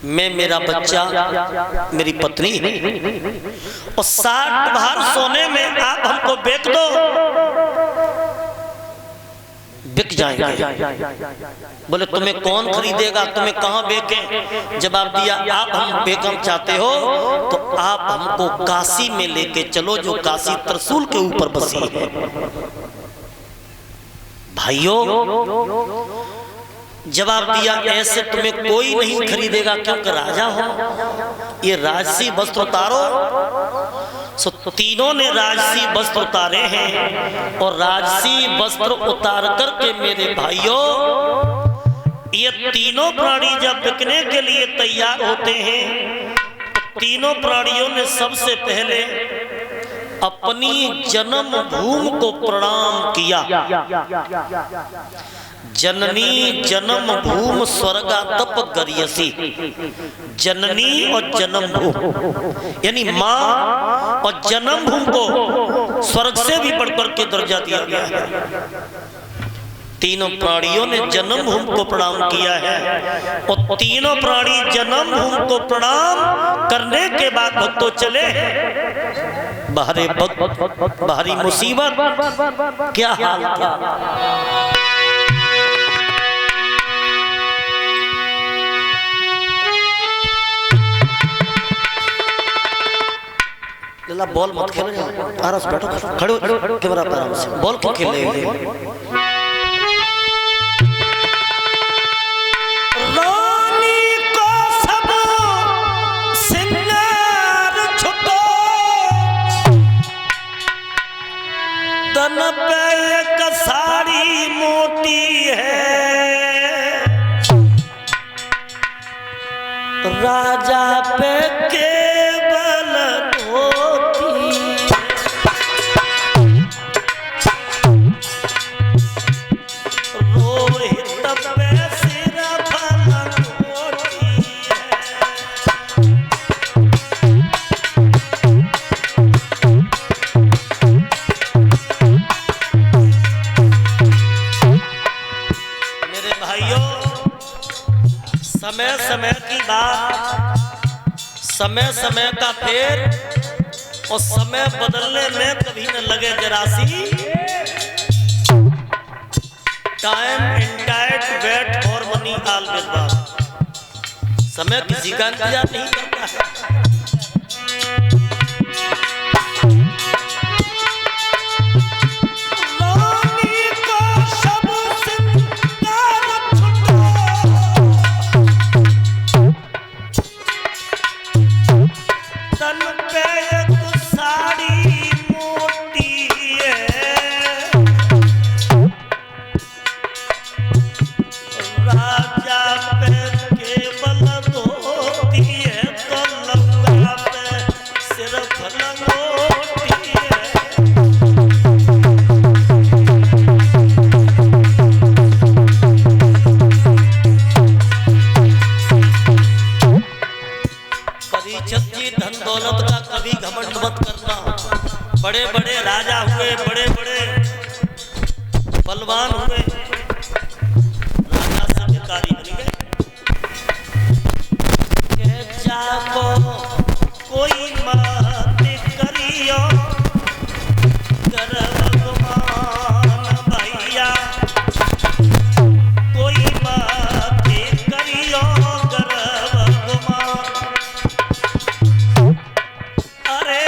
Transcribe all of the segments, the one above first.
मैं, मेरा बच्चा, मेरी पत्नी और 60 भार सोने में आप हमको बेच दो, बिक जाएंगे। बोले तुम्हें कौन खरीदेगा, तुम्हें कहाँ बेचें? जवाब दिया आप हम बेगम चाहते हो तो आप हमको काशी में लेके चलो, जो काशी त्रिशूल के ऊपर बसी है। भाइयों जवाब दिया ऐसे तुम्हें कोई नहीं खरीदेगा, क्योंकि राजा हो, ये राजसी वस्त्र उतारो। सो तीनों ने राजसी वस्त्र उतारे हैं और राजसी वस्त्र उतार करके मेरे भाइयों ये तीनों प्राणी जब बिकने के लिए तैयार होते हैं तो तीनों प्राणियों ने सबसे पहले अपनी जन्म भूमि को प्रणाम किया। जननी जन्म भूमि स्वर्गातप गरियसी, जननी और जन्म भूमि यानी माँ और जन्म भूमि को स्वर्ग से भी बढ़कर के दर्जा दिया गया है। तीनों प्राणियों ने जन्म भूमि को प्रणाम किया है और तीनों प्राणी जन्म भूमि को प्रणाम करने के बाद भक्तों चले बाहरी वक्त, बाहरी मुसीबत, क्या हाल था। लला बॉल मत खेलो, आराम से बैठो, खड़े हो कैमरा पर आराम से बॉल क्यों खेल रहे हो? रानी को सब सिंगार छुटो, तन पे एक साड़ी मोटी है, राजा पे केवल समय समय की बात, समय समय का फेर और समय बदलने में कभी न लगे जरा सी। Time and tide wait for money always बात, समय किसी का इंतजार नहीं करता है। बड़े बड़े राजा हुए, बड़े बड़े बलवान हुए, राजा से भिखारी बन गए। जाको कोई मत करियो गर्भमान भैया, कोई मत करियो गर्भमान, अरे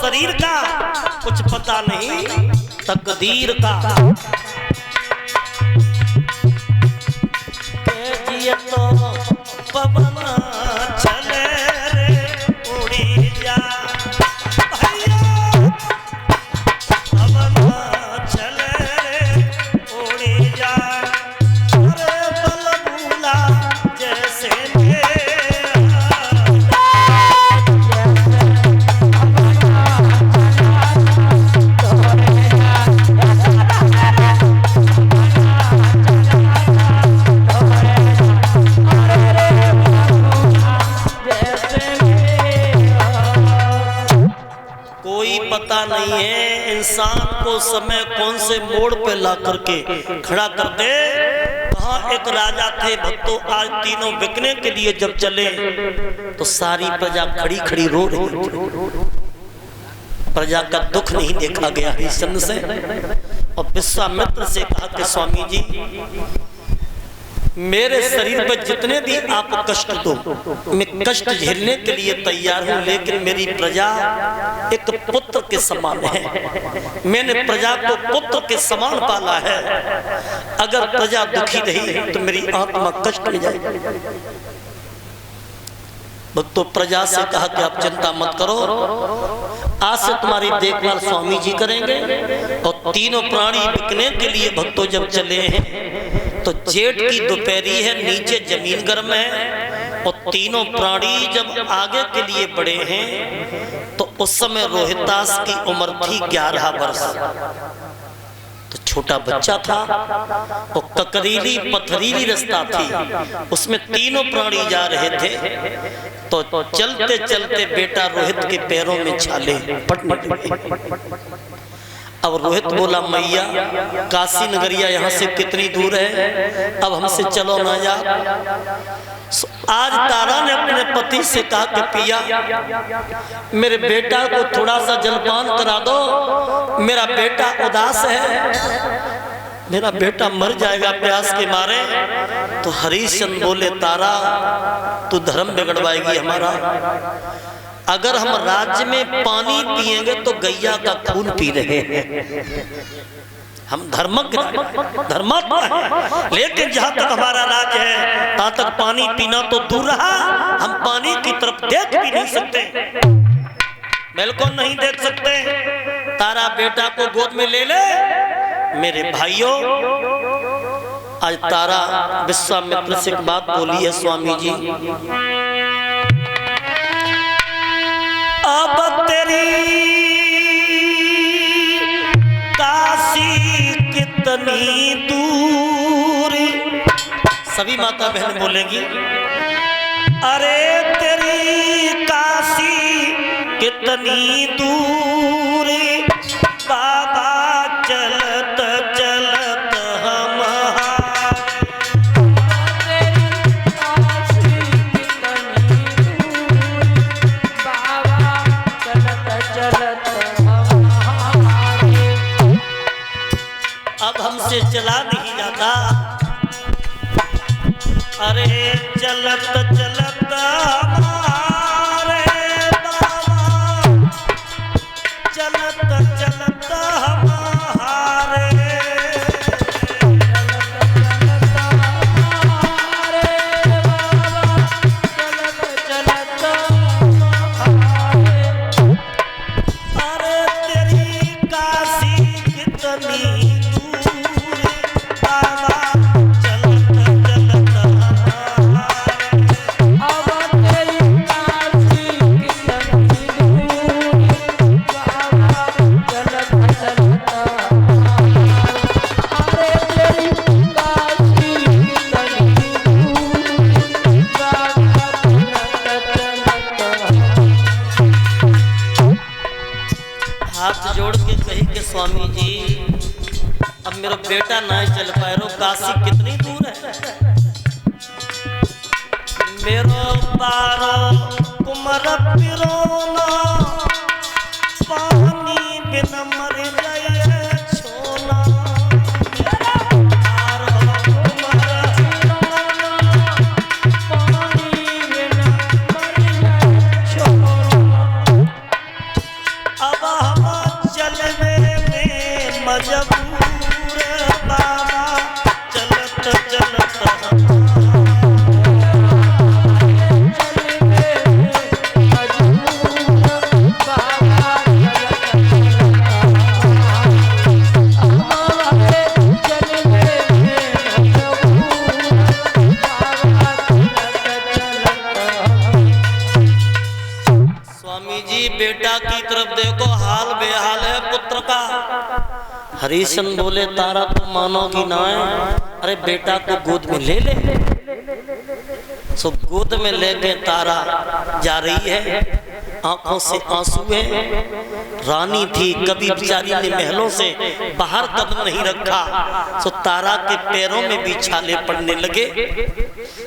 शरीर का कुछ पता नहीं तकदीर का। तो पवन चले रे उड़ी जा, पवन चले रे उड़ी जा, अरे बल भूला जैसे पता नहीं है इंसान को समय कौन से मोड़ पे ला करके खड़ा कर दे। कहाँ एक राजा थे भक्तों, आज तीनों बिकने के लिए जब चले तो सारी प्रजा खड़ी खड़ी रो रही थी। प्रजा का दुख नहीं देखा गया हरिश्चंद्र से, और विश्वामित्र से कहा कि स्वामी जी मेरे शरीर पर जितने भी आप कष्ट दो, मैं कष्ट झेलने के लिए तैयार हूं, लेकिन मेरी प्रजा एक पुत्र के समान है। मैंने प्रजा को पुत्र के समान पाला है। अगर प्रजा दुखी रही तो मेरी आत्मा कष्ट में जाएगी। तो प्रजा से कहा कि आप चिंता मत करो, आज से तुम्हारी देखभाल स्वामी जी करेंगे। और तीनों प्राणी बिकने के लिए भक्तों जब चले हैं तो जेठ की दोपहरी है, नीचे जमीन गर्म है, और तीनों प्राणी जब आगे के लिए बढ़े हैं तो उस समय रोहितास की उम्र थी 11 वर्ष। तो छोटा बच्चा था और ककरीली पथरीली रास्ता थी, उसमें तीनों प्राणी जा रहे थे। तो चलते चलते बेटा रोहित के पैरों में छाले पटने लगे। अब रोहित बोला मैया काशी नगरिया यहाँ से कितनी दूर है, अब हमसे चलो ना जा। आज तारा ने अपने पति से कहा कि पिया मेरे बेटा को थोड़ा सा जलपान करा दो, मेरा बेटा उदास है, मेरा बेटा मर जाएगा प्यास के मारे। तो हरिश्चंद्र बोले तारा तू धर्म बिगड़वाएगी हमारा। अगर हम राज्य में पानी पिएंगे तो गैया का खून पी रहे हैं। हम धर्मात्मा हैं, लेकिन जहां तक हमारा राज्य है तहां तक पानी पीना तो दूर रहा, हम पानी की तरफ देख भी नहीं सकते, बिल्कुल नहीं देख सकते। तारा बेटा को गोद में ले ले। मेरे भाइयों आज तारा विश्वामित्र से एक बात बोली है, स्वामी जी अब तेरी काशी कितनी दूर। सभी माता बहन बोलेंगी अरे तेरी काशी कितनी दूर, बाबा चलत चलत हम हमसे चला नहीं जाता। अरे चलत चलत हमारे बाबा, चलत चलत हमारे, अरे तेरी काशी कितनी स्वामी जी अब मेरा बेटा ना चल पाए रो, काशी कितनी दूर है। मेरो पारो कुमर पिरोना, पानी बिन मर जाए छोना। अब हम चलने मजबूर बाबा, चलत चलत स्वामी जी बेटा की तरफ देखो, हाल बेहाल है पुत्र का। हरिश्चंद्र बोले तारा तुम मानोगी ना है, अरे बेटा को गोद में ले ले। सो गोद में लेके तारा जा रही है। आंखों से आंसू है। रानी थी, कभी बेचारी ने महलों से बाहर कदम नहीं रखा, सो तारा के पैरों में भी छाले पड़ने लगे।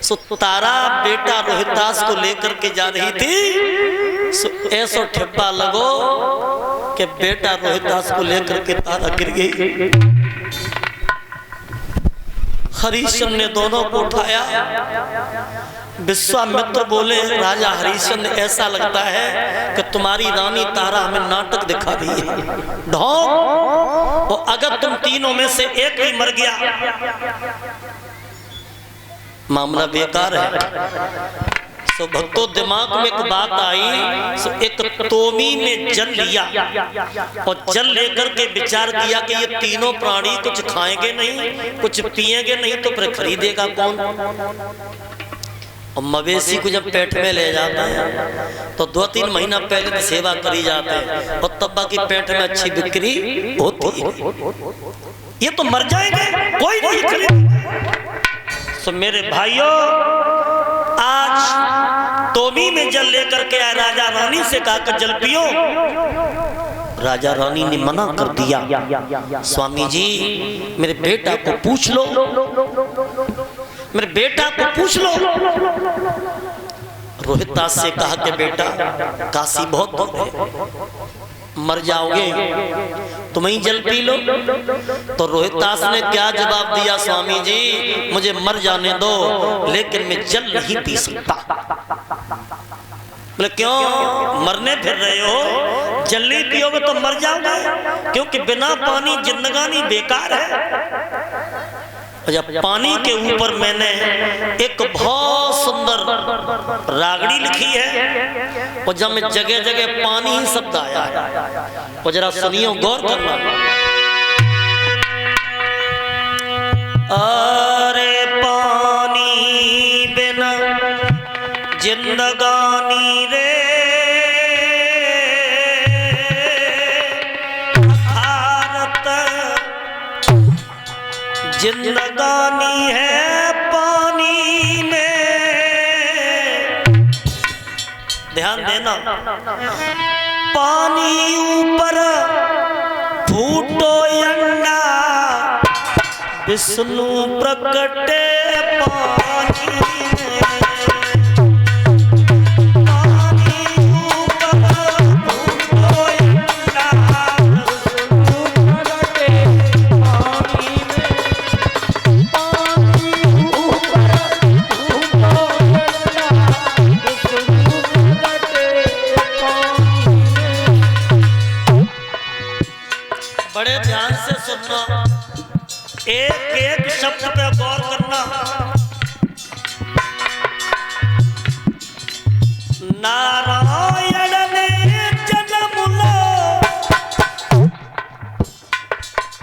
सो तारा बेटा रोहितास को लेकर के जा रही थी, सो ऐसो ठप्पा लगो कि बेटा रोहितास को लेकर के तारा गिर गई। हरिश्चंद्र ने दोनों को उठाया। विश्वामित्र बोले, राजा हरिश्चंद्र, ऐसा लगता है कि तुम्हारी रानी तारा हमें नाटक दिखा रही है। ढोंग, तो अगर तुम तीनों में से एक ही मर गया, मामला बेकार है। तो भक्तों, दिमाग में एक बात आई, सो एक तोमी में जल लिया और जल लेकर के विचार किया कि ये तीनों प्राणी कुछ खाएंगे नहीं, कुछ पिएंगे नहीं, तो फिर खरीदेगा कौन। और मवेशी को जब पेट में ले जाता है तो 2-3 महीना पहले तो सेवा करी जाते हैं और तब बाकी पेट में अच्छी बिक्री होती है। ये तो मर जाएंगे, कोई नहीं खरीद। तो मेरे भाइयों, आज तोमी में जल लेकर के आए, राजा रानी से कहा जल पियो। राजा रानी ने मना कर दिया। स्वामी जी, मेरे बेटा को पूछ लो, मेरे बेटा को पूछ लो। रोहितास से कहा कि बेटा, काशी बहुत दूर है, मर जाओगे, तुम ही जल पी लो। तो रोहितास ने क्या जवाब दिया, स्वामी जी मुझे मर जाने दो, लेकिन मैं जल नहीं पी सकता। बोले क्यों, मरने फिर रहे हो, जल नहीं पियोगे तो मर जाओगे, क्योंकि बिना पानी जिंदगानी बेकार है। जब पानी के ऊपर मैंने एक बहुत सुंदर रागड़ी लिखी है, और जब मैं जगह जगह पानी ही शब्द आया है, और जरा सुनियो, गौर करना। अरे पानी बिना जिंदगानी रे, जिंदगानी है पानी में। ध्यान देना, पानी ऊपर फूटो अंडा, विष्णु प्रकटे पानी में। बड़े ध्यान से सुनना, एक एक शब्द पे गौर करना। नारायण ने जन्म लो,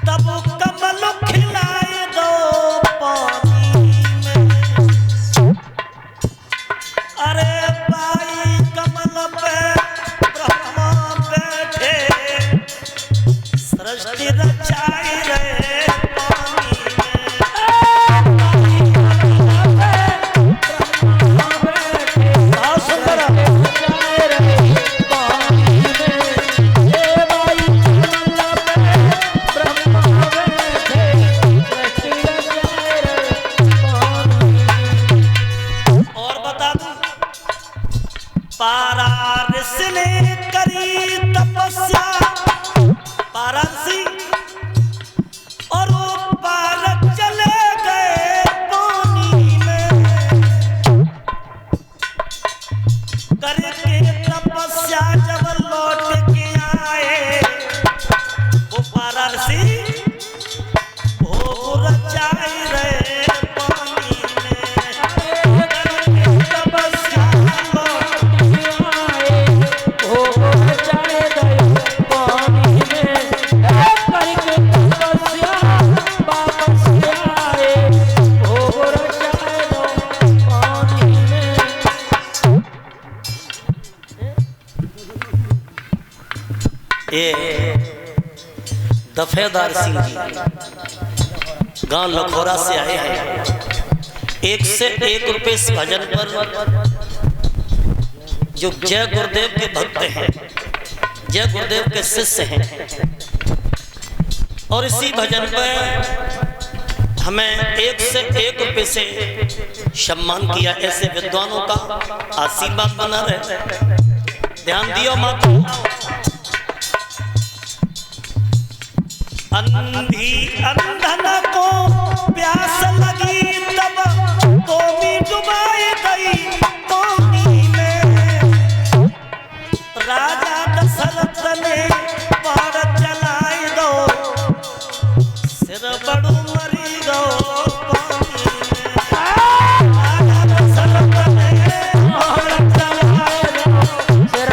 तब कमल खिलाए दो पानी में। अरे भाई, कमल पे ब्रह्मा बैठे, सृष्टि रचाई रहे पानी और बता दूं, पारारिस ने करी तपस्या, पारसी, और वो पारक चले गए पानी में। करके तपस्या जब लौट के आए, वो पारसी भोग रचाए रहे पानी में। करके तपस्या लौट के आए, भोग रचाए रहे पानी में। ये दफेदार सिंह जी गांव लखोरा से आए हैं। 1 से 1 रुपए इस भजन पर जो जय गुरुदेव के भक्त हैं, जय गुरुदेव के शिष्य हैं। और इसी भजन पर हमें 1 से 1 रुपये से सम्मान किया। ऐसे विद्वानों का आशीर्वाद बना रहे। ध्यान दियो माता। अंधी अंधन को प्यास लगी तब कौमी डुबाई गई पानी में। राजा दशरथ ने पार चलाई दो, सिर बड़ू मरी गो पानी में। राजा दशरथ ने पार चलाई दो, सिर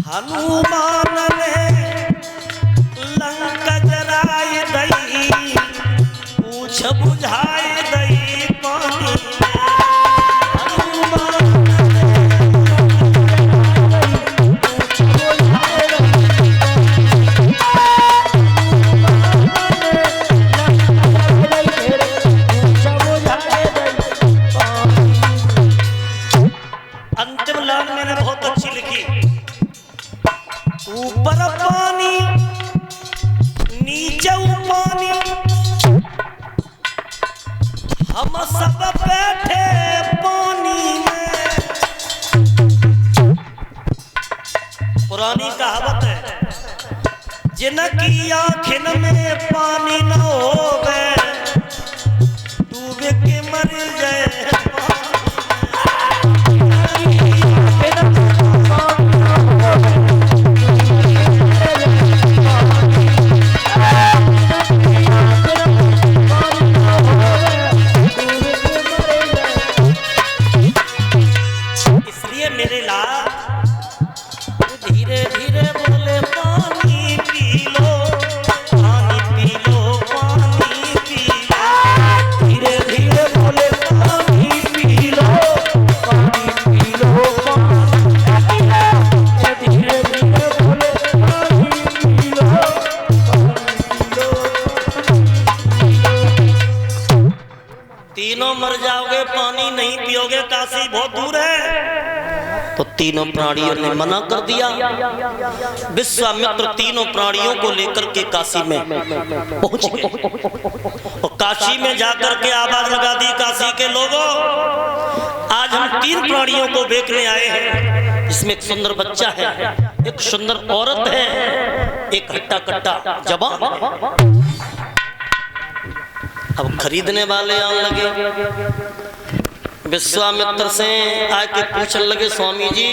हनुमान ने लंका जराई दई, पूछ बुझाई दई पानी में। हनुमान अंतिम लाइन मैंने बहुत अच्छी लिखी। ऊपर पानी नीचे पानी, हम सब बैठे पानी में। पुरानी कहावत है, जिनकी आँखिन में पानी न होवे डूबे के मर जाए। मेरे लाल धीरे धीरे बोले पानी पी लो, पानी पी लो, पानी पी लो। धीरे धीरे बोले पानी पी लो, पानी पी लो, धीरे धीरे बोले पानी पी लो, पानी पी लो। तीनों मर जाओगे, पानी नहीं पियोगे, काशी बहुत दूर है। तो तीनों प्राणियों ने मना कर दिया। विश्वामित्र तीनों प्राणियों को लेकर के काशी में पहुंच गए। और काशी में जाकर के आवाज लगा दी, काशी के लोगों, आज हम 3 प्राणियों को देखने आए हैं। इसमें एक सुंदर बच्चा है, एक सुंदर औरत है, एक हट्टा कट्टा जवान। अब खरीदने वाले आने लगे। विश्वामित्र से आके पूछने लगे, स्वामी जी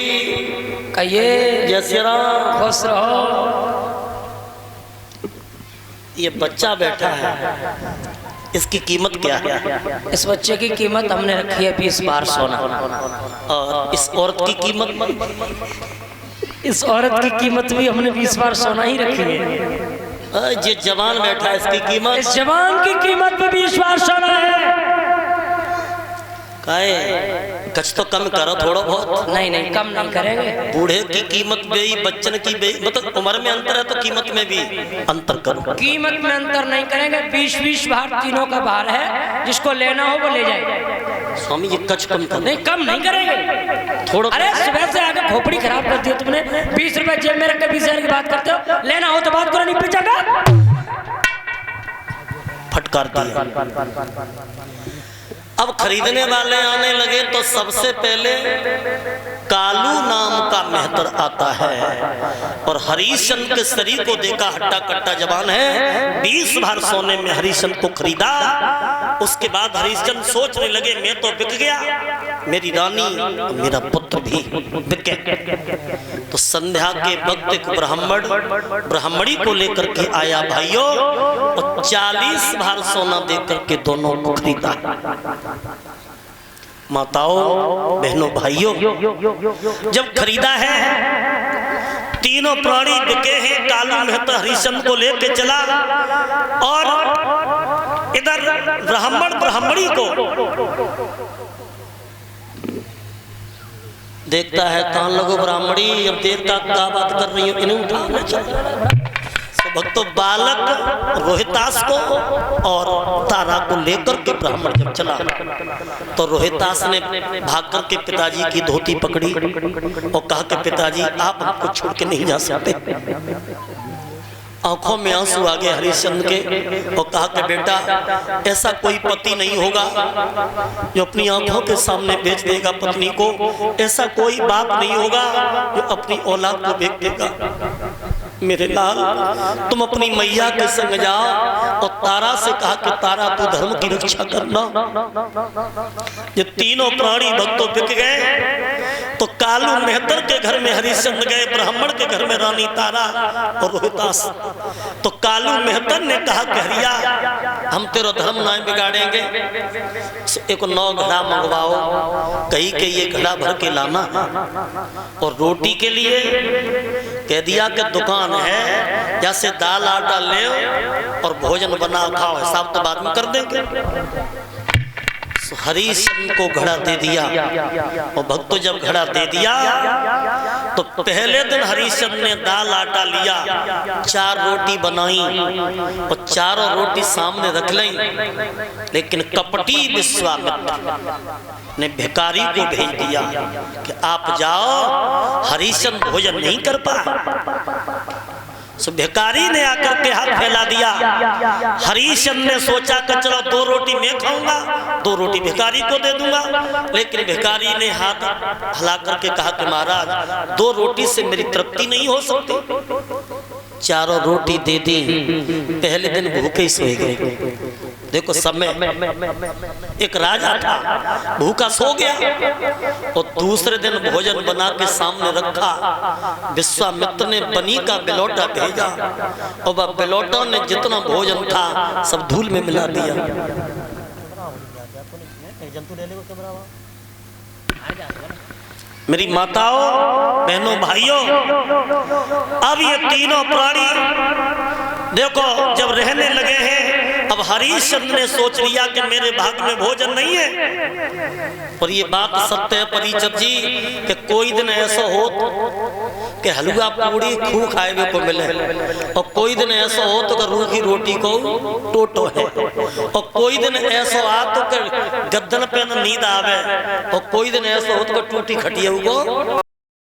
कहिए। जय श्री राम। खुश रहो। ये बच्चा बैठा है, इसकी कीमत क्या है? इस बच्चे की कीमत हमने रखी है 20 बार सोना। और इस औरत की कीमत? इस औरत की कीमत भी हमने 20 बार सोना ही रखी है। ये जवान बैठा है, इसकी कीमत? इस जवान की कीमत भी 20 बार सोना है। कुछ तो कम करो थोड़ा बहुत। नहीं नहीं, कम नहीं करेंगे। बूढ़े की कीमत बेई, बच्चन की बेई, मतलब उम्र में अंतर है तो कीमत में भी अंतर करो। कीमत में अंतर नहीं करेंगे। 20-20 बार तीनों का भार है, जिसको लेना हो वो ले जाए। स्वामी ये कच कम करो। नहीं, कम नहीं करेंगे थोड़ा। अरे सुबह से आगे खोपड़ी खराब कर दी है तुमने। 20 रुपए जेब में रख के 20,000 की बात करते हो। लेना हो तो बात करो, नहीं पीछेगा। फटकार दिया। अब खरीदने वाले आने लगे तो सबसे पहले कालू नाम का मेहतर आता है और हरिश्चंद्र के शरीर को देखा, हट्टा कट्टा जवान है, 20 बार सोने में हरिश्चंद्र को खरीदा। उसके बाद हरिश्चंद्र सोचने लगे मैं तो बिक गया, मेरी रानी मेरा पुत्र भी बिके। तो संध्या के वक्त एक ब्राह्मणी को लेकर के आया भाइयों और 40 बार सोना देकर के दोनों को खरीदा। माताओं, बहनों, भाइयों, जब खरीदा है, तीनों प्राणी बिके हैं। कालू मेहता हरिश्चंद्र को लेके चला और इधर ब्राह्मण ब्राह्मणी को देखता है, कहाँ लगो ब्राह्मणी, अब देर का क्या बात कर रही हो, इन्हें उठाना चाहिए। भक्तों, बालक रोहितास को और तारा को लेकर के ब्राह्मण जब चला तो रोहितास ने भाग कर के पिताजी की धोती पकड़ी और कहा कि पिताजी आप हमको छोड़ के नहीं जा सकते। आंखों में आंसू आ गए हरिश्चंद्र के और कहा कि बेटा, ऐसा कोई पति नहीं होगा जो अपनी आंखों के सामने बेच देगा पत्नी को। ऐसा कोई बाप नहीं होगा जो अपनी औलाद को बेच देगा। मेरे लाल, तुम अपनी मैया के संग जाओ और तारा से कहा कि तारा तू धर्म की रक्षा करना। ये तीनों प्राणी भक्तों बिक गए तो कालू मेहतर के घर में हरिश्चंद्र गए, ब्राह्मण के घर में रानी तारा और रोहितास। तो कालू मेहतर ने कहा कि हरिया, हम तेरा धर्म ना बिगाड़ेंगे, एक 9 घड़ा मंगवाओ, कही के ये घड़ा भर के लाना। और रोटी के लिए कह दिया कि दुकान है, जैसे दाल आटा ले और भोजन बना खाओ, हिसाब तो बाद में कर देंगे। हरिश्चंद्र को घड़ा दे दिया और भक्तों जब घड़ा दे दिया तो पहले दिन हरिश्चंद्र ने दाल आटा लिया, 4 रोटी बनाई और चारों रोटी सामने रख ली। लेकिन कपटी विश्वामित्र ने भिखारी को भेज दिया कि आप जाओ, हरिश्चंद्र भोजन नहीं कर पाए। भिखारी ने आकर के हाथ फैला दिया। हरिश्चंद्र ने सोचा कि चलो 2 रोटी मैं खाऊंगा, 2 रोटी भिखारी को दे दूंगा। लेकिन भिखारी ने हाथ हिला करके कहा कि महाराज, 2 रोटी से मेरी तृप्ति नहीं हो सकती। चारों रोटी दे दी, पहले दिन भूखे ही सोए गए। देखो समय, एक राजा था, भूखा सो गया और दूसरे दिन भोजन बना के सामने रखा। विश्वामित्र ने बनी का बिलौटा भेजा और वह बिलौटा ने जितना भोजन था सब धूल में मिला दिया। मेरी माताओं, बहनों, भाइयों, अब ये तीनों प्राणी देखो जब रहने लगे हैं, अब हरिश्चंद्र ने सोच लिया कि मेरे भाग में भोजन नहीं है। और ये बात सत्य है परिचत जी कि कोई दिन ऐसा हो कि हलवा पूड़ी खूब खाए हुए को मिले, और कोई दिन ऐसा हो तो रूखी रोटी को टोटो है, और कोई दिन ऐसा आ तो गद्दन पे नींद आवे, और कोई दिन ऐसा हो तो टूटी खटिया को